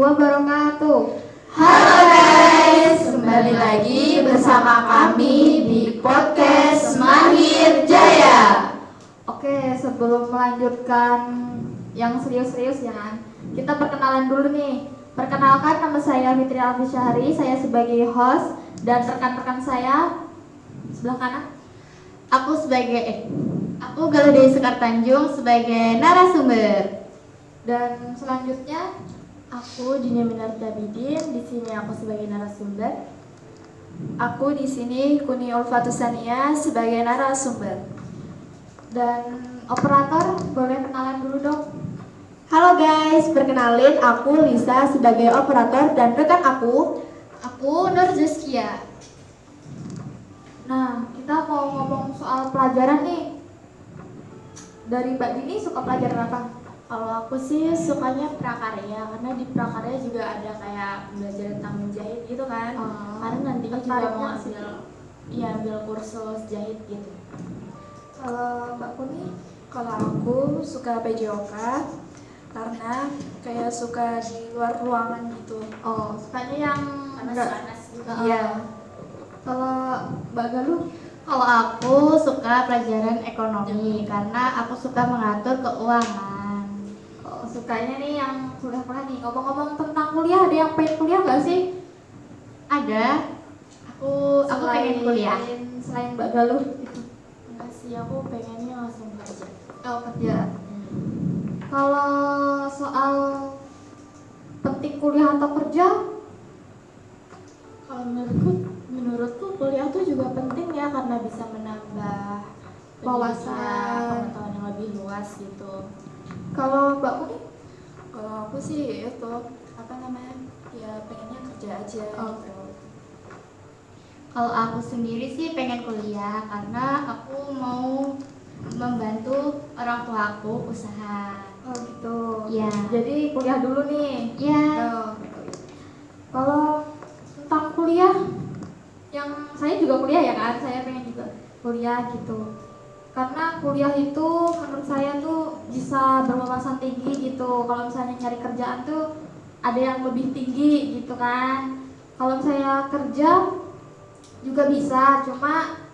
wabarakatuh. Halo guys, kembali lagi bersama kami di podcast Mahir Jaya. Oke, sebelum melanjutkan yang serius-serius ya kan, kita perkenalan dulu nih. Perkenalkan, nama saya Fitri Alfisyahri, saya sebagai host dan rekan-rekan saya sebelah kanan. Aku Galuh Dewi Sekar Tanjung sebagai narasumber. Dan selanjutnya aku Dinia Minarta Bidin, di sini aku sebagai narasumber. Aku di sini Kuni Ulfatusania sebagai narasumber. Dan operator, boleh kenalan dulu dong. Halo guys, perkenalin aku Lisa sebagai operator dan rekan aku Nur Zaskia. Nah, kita mau ngomong soal pelajaran nih. Dari Mbak Dini suka pelajaran apa? Kalau aku sih sukanya prakarya, karena di prakarya juga ada kayak belajar tentang menjahit gitu kan. Karena nantinya juga mau ambil kursus jahit gitu. Kalau Mbak Kuni? Kalau aku suka PJOK karena kayak suka di luar ruangan gitu. Oh, sukanya yang Panas-panas gitu. Iya. Kalau Mbak Galuh? Kalau aku suka pelajaran ekonomi karena aku suka mengatur keuangan. Oh, sukanya nih yang kuliah-kuliah nih. Ngomong-ngomong tentang kuliah, ada yang pengen kuliah nggak sih? Ada. Aku pengen kuliah. Selain Mbak Galuh itu. Enggak sih, aku pengennya langsung kerja. Oh, kerja. Kalau soal penting kuliah atau kerja, Kalau menurutku kuliah tuh juga penting ya, karena bisa menambah Wawasan. pengetahuan yang lebih luas gitu. kalau Mbak Kuni? Kalau aku sih itu ya pengennya kerja aja Oh. gitu. Kalau aku sendiri sih pengen kuliah karena aku mau membantu orang tua aku usaha. Oh gitu. Iya. Jadi kuliah dulu nih. Ya, Oh, gitu. Kalau tentang kuliah, yang saya juga kuliah ya kan, saya pengen juga kuliah gitu. Karena kuliah itu menurut saya tuh bisa berwawasan tinggi gitu. Kalau misalnya nyari kerjaan tuh ada yang lebih tinggi gitu kan. Kalau saya kerja juga bisa, cuma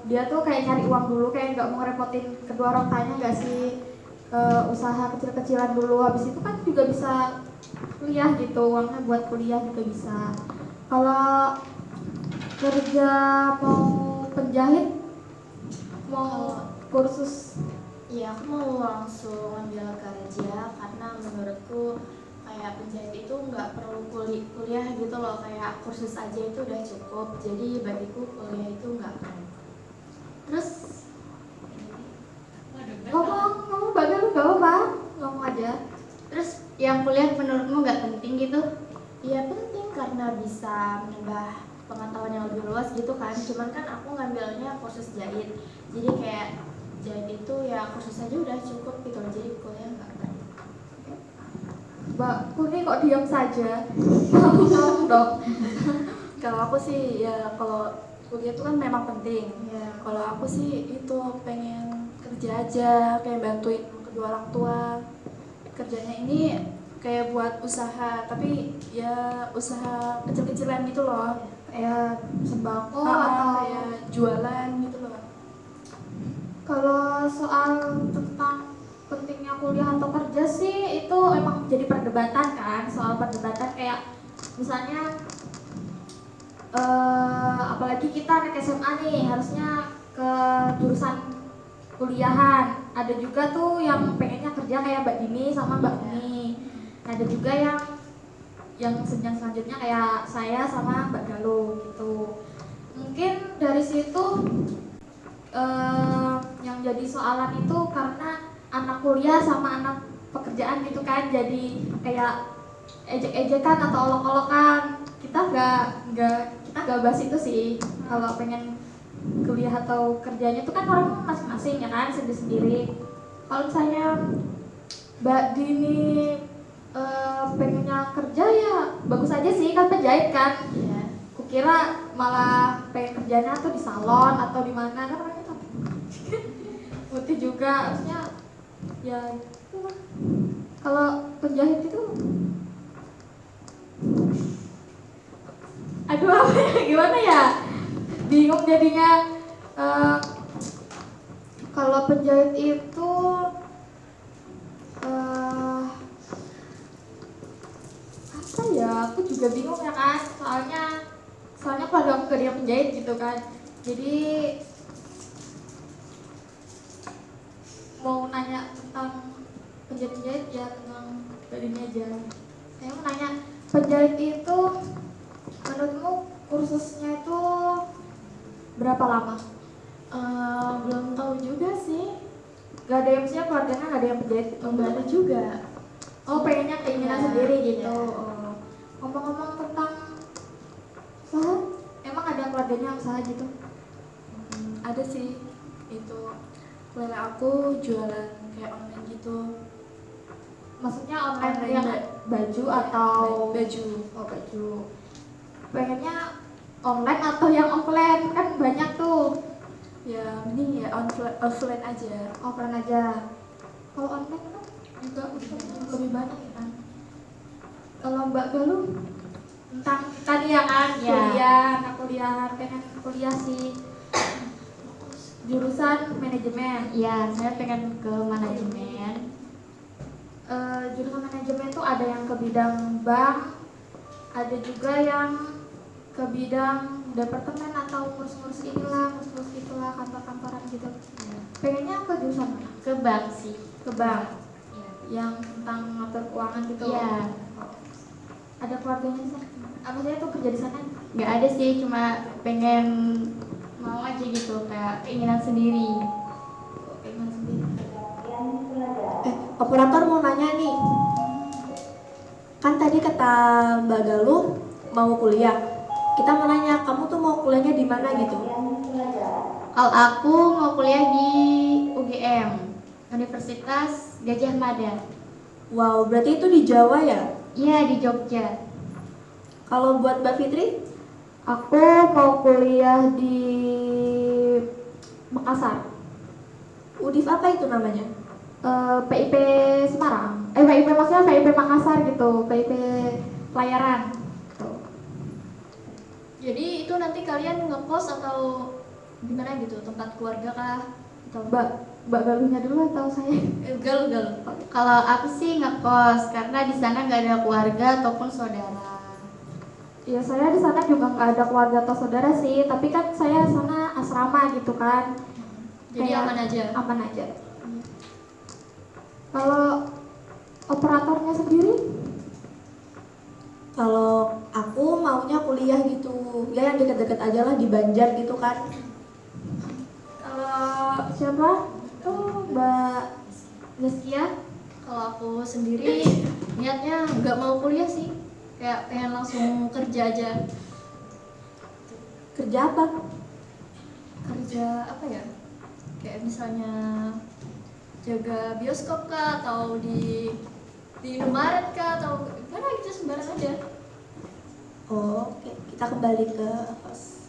dia tuh kayak nyari uang dulu, kayak nggak mau ngerepotin kedua orang tuanya nggak sih. Usaha kecil-kecilan dulu, habis itu kan juga bisa kuliah gitu, uangnya buat kuliah juga bisa. Kalau kerja mau penjahit, mau kursus, Iya, aku mau langsung ambil kerja karena menurutku kayak penjahit itu nggak perlu kuliah gitu loh, kayak kursus aja itu udah cukup. Jadi bagiku kuliah itu nggak perlu. terus ngomong bagai lu gak apa, ngomong aja. terus yang kuliah menurutmu nggak penting gitu? Iya penting karena bisa menambah pengetahuan yang lebih luas gitu kan. Cuman kan aku ngambilnya kursus jahit, jadi kayak jahit itu ya kursus aja udah cukup gitu loh. Jadi kuliah nggak perlu. Mbak Kuni kok diam saja? Ngomong dong. Kalau aku sih ya kalau kuliah itu kan memang penting. Ya. Kalau aku sih itu pengen kerja aja, kayak bantuin kedua orang tua. Kerjanya ini kayak buat usaha, tapi ya usaha kecil-kecilan gitu loh. Kayak sembako Ah, atau kayak jualan gitu loh. kalau soal tentang pentingnya kuliah atau kerja sih itu emang jadi perdebatan kan, soal perdebatan kayak misalnya apalagi kita anak SMA nih harusnya ke jurusan kuliahan. Ada juga tuh yang pengennya kerja kayak Mbak Dini sama Mbak Uni. Ada juga yang jenjang selanjutnya kayak saya sama Mbak Galuh gitu. Mungkin dari situ yang jadi soalan itu karena anak kuliah sama anak pekerjaan gitu kan, jadi kayak ejek-ejekan atau olok-olokan. Kita nggak bahas itu sih. Kalau pengen kuliah atau kerjanya itu kan orang masing-masing ya kan, sendiri-sendiri. Kalau misalnya Mbak Dini pengennya kerja ya bagus aja sih, kan penjahit kan. Iya. Kukira malah pengen kerjanya tuh di salon atau di mana kan, orangnya tuh putih juga, harusnya ya gitu lah. Kalau penjahit itu, aduh apa ya, gimana ya? Bingung jadinya. Kalau penjahit itu apa ya? Aku juga bingung ya kan. Soalnya keluarga aku gak ada yang penjahit gitu kan. Jadi mau nanya tentang penjahit ya tentang ini aja. Saya mau nanya, penjahit itu menurutmu kursusnya itu berapa lama? Belum tahu juga sih. Gak ada yang siap, keluarganya gak ada yang penjahit gitu? Nggak ada juga. Oh, pengennya keinginan Iya, sendiri gitu. iya. Oh. Ngomong-ngomong tentang usaha, emang ada keluarganya usaha gitu? Ada sih, itu keluarga aku jualan kayak online gitu. Maksudnya online Online yang baju atau baju. Oh, baju. Pengennya online atau yang offline? Kan banyak tuh. Ya mending ya offline aja. Offline aja. Kalau online kan juga lebih banyak ya kan. Kalau Mbak Galuh tentang tadi ya kan Ya. kuliah, pengen kuliah sih jurusan manajemen. Ya, saya pengen ke manajemen. Jurusan manajemen tuh ada yang ke bidang bank, ada juga yang ke bidang departemen atau ngurus-ngurus inilah, ngurus-ngurus itulah, kantor-kantoran gitu. Pengennya ke jurusan mana? Ke bank sih. Ke bank, Ya. yang tentang ngatur keuangan gitu. Iya. Ada keluarganya di sana? Apa saya tuh kerja di sana? Nggak ada sih, cuma pengen mau aja gitu, kayak keinginan sendiri. Keinginan sendiri. Operator mau nanya nih. Kan tadi kata Mbak Galuh mau kuliah. Kita mau nanya, kamu tuh mau kuliahnya di mana gitu? Kalau aku mau kuliah di UGM, Universitas Gajah Mada. Wow, berarti itu di Jawa ya? Iya, di Jogja. Kalau buat Mbak Fitri? Aku mau kuliah di Makassar. Udif apa itu namanya? PIP Semarang. PIP maksudnya PIP Makassar gitu. PIP pelayaran. Gitu. Jadi itu nanti kalian ngekos atau gimana gitu? Tempat keluarga kah? Atau Mbak Galuhnya dulu atau saya? Gal. Kalau aku sih ngekos karena di sana nggak ada keluarga ataupun saudara. Ya saya di sana juga nggak ada keluarga atau saudara sih, tapi kan saya sana asrama gitu kan. Jadi Kayak aman aja. Aman aja. Kalau operatornya sendiri? Kalau aku maunya kuliah gitu. Ya yang deket-deket aja lah di Banjar gitu kan. Kalau siapa? Tuh Mbak Zaskia. Kalau aku sendiri niatnya nggak mau kuliah sih. Kayak pengen langsung kerja aja. Kerja apa? Kerja apa ya? Kayak misalnya jaga bioskop kah, atau di Indomaret kah, atau gimana gitu, sembarang aja. Oh, oke. Kita kembali ke host.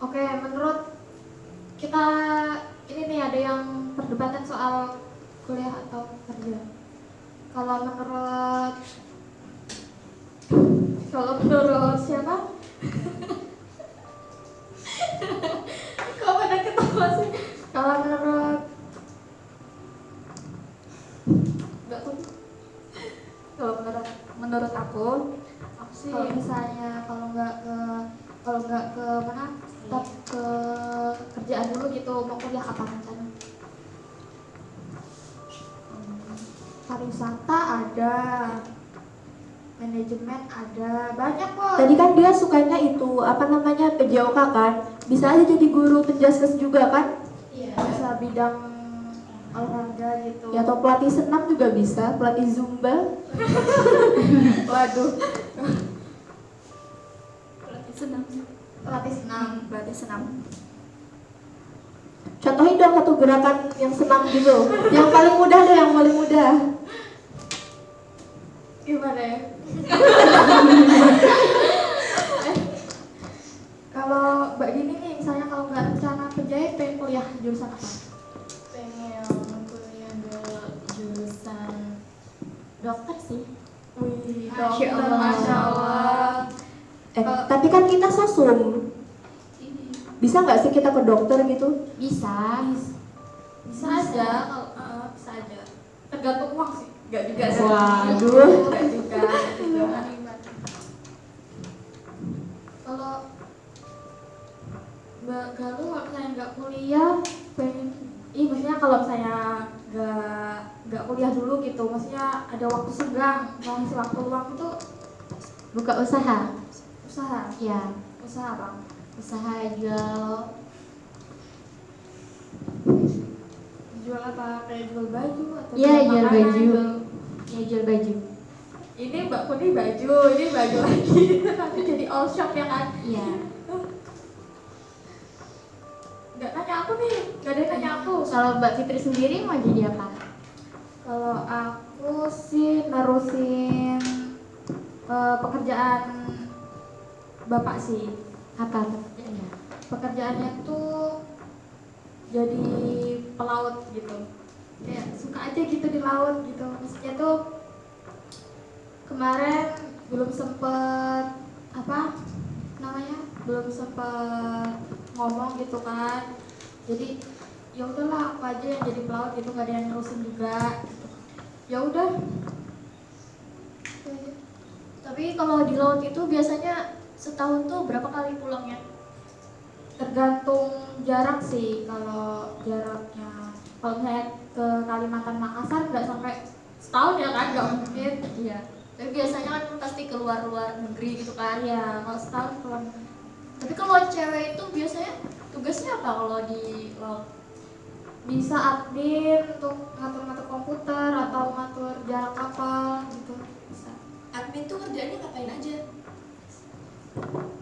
Oke, menurut kita ini nih ada yang perdebatan soal kuliah atau kerja. Kalau menurut siapa? Kok pada ketawa sih? Kalau menurut enggak tuh. Kalau menurut aku sih kalau misalnya kalau nggak ke mana, tetap ke kerjaan dulu gitu. Mau kuliah apa rencana? Pariwisata ada, manajemen ada, banyak kok. Tadi kan dia sukanya itu, apa namanya, PJOK kan? Bisa aja jadi guru penjaskes juga kan? Iya. Bisa bidang olahraga gitu. Ya atau pelatih senam juga bisa, pelatih Zumba. Waduh, Pelatih senam. pelatih senam. Contohin dong satu gerakan yang senam gitu. Yang paling mudah deh, yang paling mudah. Gimana ya? Kalau Mbak Dini nih, misalnya kalau nggak rencana penjahit, pengen kuliah jurusan apa? Pengen kuliah ke jurusan dokter sih. Wih, Masya dokter, Allah. Masya Allah. Tapi kan kita sosum. Bisa nggak sih kita ke dokter gitu? Bisa. Bisa aja, kalau bisa aja. Tergantung uang sih, nggak juga sih. Waduh. Nggak juga. Kalau Mbak Galuh kalau saya nggak kuliah, maksudnya kalau saya nggak kuliah dulu gitu, maksudnya ada waktu senggang, mau ngisi waktu luang itu Buka usaha. usaha, Ya, usaha bang. usaha jual Jual apa? Kayak jual baju atau Iya, jual makanan, baju. jual- ya jual baju. Ini Mbak Puni baju, ini baju lagi, nanti jadi all shop ya kan? Iya. Nggak nanya aku nih, nggak ada yang nanya aku. Kalau Mbak Fitri sendiri mau jadi apa? Kalau aku sih nerusin pekerjaan bapak sih. Apa pekerjaannya? Pekerjaannya tuh jadi pelaut gitu. Kayak suka aja gitu di laut gitu. Maksudnya tuh kemarin belum sempet belum sempet ngomong gitu kan. Jadi ya udahlah aku aja yang jadi pelaut gitu, nggak ada yang nerusin juga. Ya udah. Tapi kalau di laut itu biasanya setahun tuh berapa kali pulangnya? Tergantung jarak sih. Kalau jaraknya, kalau saya ke Kalimantan Makassar nggak sampai setahun ya kan, nggak mungkin. Iya. Tapi biasanya kan pasti keluar negeri gitu kan. Iya, kalau setahun pulang. Tapi kalau cewek itu biasanya tugasnya apa kalau di laut? Bisa admin untuk ngatur-ngatur komputer atau ngatur jarak kapal gitu. Bisa. Admin tuh kerjaannya ngapain aja?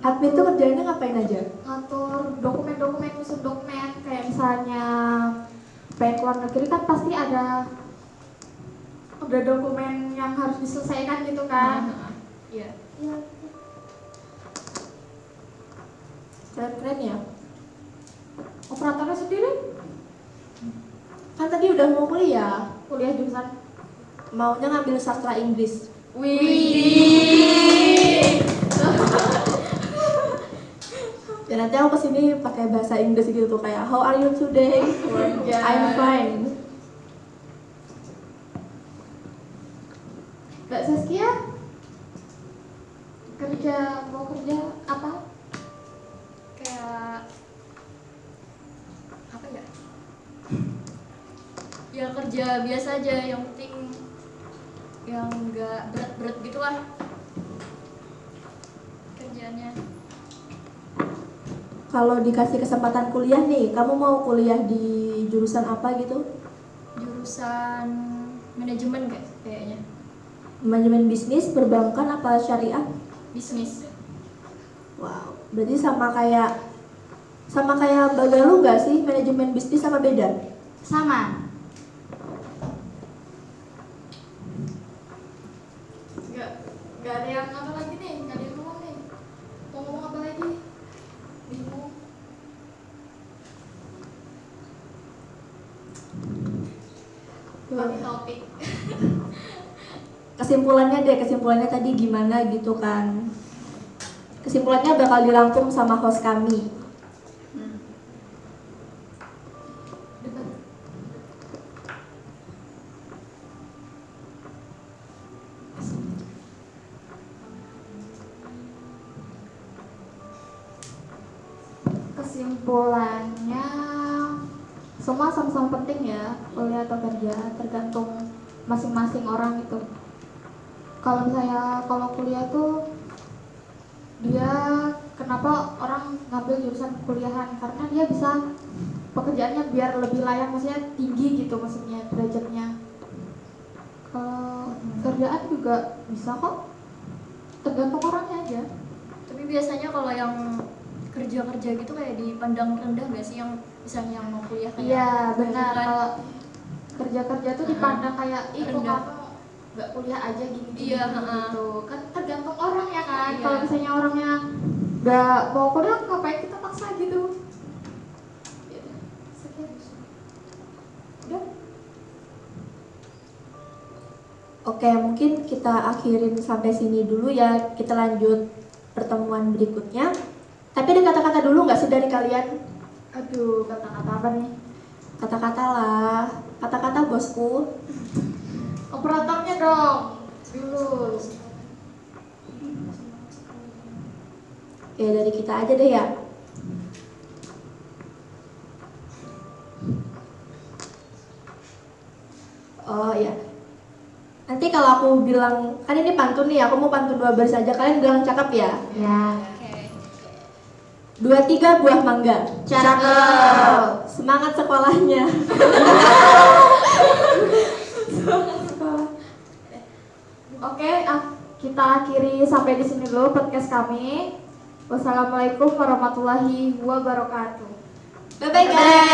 Admin tuh kerjanya ngapain aja? Ngatur dokumen-dokumen, nyusun dokumen, kayak misalnya pengen keluar negeri kan pasti ada dokumen yang harus diselesaikan gitu kan. Iya. Iya. Keren-keren ya. Operatornya sendiri Kan tadi udah mau kuliah, kuliah jurusan. maunya ngambil sastra Inggris. Wih. Ya nanti aku kesini pakai bahasa Inggris gitu tuh, kayak how are you today? I'm fine. Mbak Saskia mau kerja apa? Kayak apa ya? Ya kerja biasa aja, yang penting yang enggak berat-berat gitu lah kerjaannya. Kalau dikasih kesempatan kuliah nih, kamu mau kuliah di jurusan apa gitu? Jurusan manajemen kayaknya. Manajemen bisnis, perbankan, apa syariah? Bisnis. Wow, berarti sama kayak Mbak Galuh nggak sih, manajemen bisnis sama beda? Sama. Nggak ada yang apa lagi nih, nggak ada yang ngomong nih. Mau ngomong apa lagi? Bingung. Ganti topik. Kesimpulannya tadi gimana gitu kan? Kesimpulannya bakal dirangkum sama host kami. Debat. Kesimpulannya semua sama-sama penting ya, kuliah atau kerja, tergantung masing-masing orang itu. Kalau kuliah tuh dia kenapa orang ngambil jurusan kuliahan, karena dia bisa pekerjaannya biar lebih layak, maksudnya tinggi gitu, maksudnya derajatnya. Kalau kerjaan juga bisa kok, tergantung orangnya aja. Tapi biasanya kalau yang kerja gitu kayak dipandang rendah nggak sih, yang misalnya yang mau kuliah kayak Iya benar, kan? kalau kerja tuh dipandang kayak ih kok rendah. kamu nggak kuliah aja gini Iya, gitu kan, tergantung orang ya kan. Iya. Kalau misalnya orangnya nggak mau kuliah, ngapain kita paksa gitu. Ya udah, sekian. Udah. Oke, mungkin kita akhirin sampai sini dulu ya. Kita lanjut pertemuan berikutnya. Tapi ada kata-kata dulu nggak sih dari kalian? Aduh, kata-kata apa nih? Kata-kata lah. Kata-kata bosku. Operatornya dong. Dulu. Ya dari kita aja deh ya. Oh ya. Nanti kalau aku bilang, kan ini pantun nih, aku mau pantun 2 baris aja, kalian bilang cakep ya? Ya. 2, 3 buah mangga. Cakep. Semangat sekolahnya. Oke, kita akhiri sampai di sini dulu podcast kami. Wassalamualaikum warahmatullahi wabarakatuh. Bye bye guys.